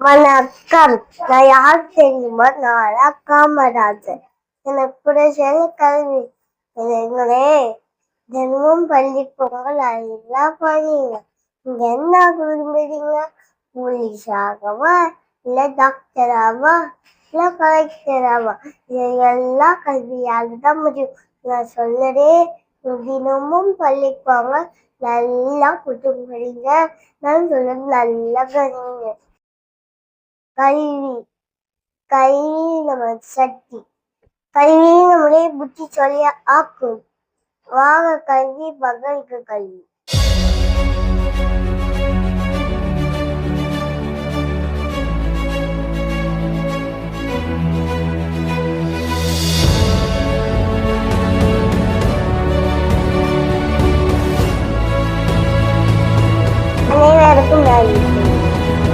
வணக்கம். நான் யார் தெரியுமா? நான் காமராஜர். எனக்கு பிடிச்ச கல்வி. இதுங்களே தினமும் பள்ளி போங்க, நல்லா படிங்க. நீங்க என்ன விரும்புறீங்க? போலீஸ் ஆகவா, இல்ல டாக்டர் ஆவா, இல்ல கலெக்டர் ஆவா? இது எல்லாம் கல்வியால தான் முடியும். நான் சொல்றதே தினமும் பள்ளி போங்க, நல்லா புத்தகம் படிங்க. நான் சொல்றது நல்லா படிங்க. கல்வி கல்வி நம்ம சக்தி. கல்வி நம்முடைய புத்திசாலியா ஆக்கும். வாங்க கல்வி, மகளுக்கு கல்வி.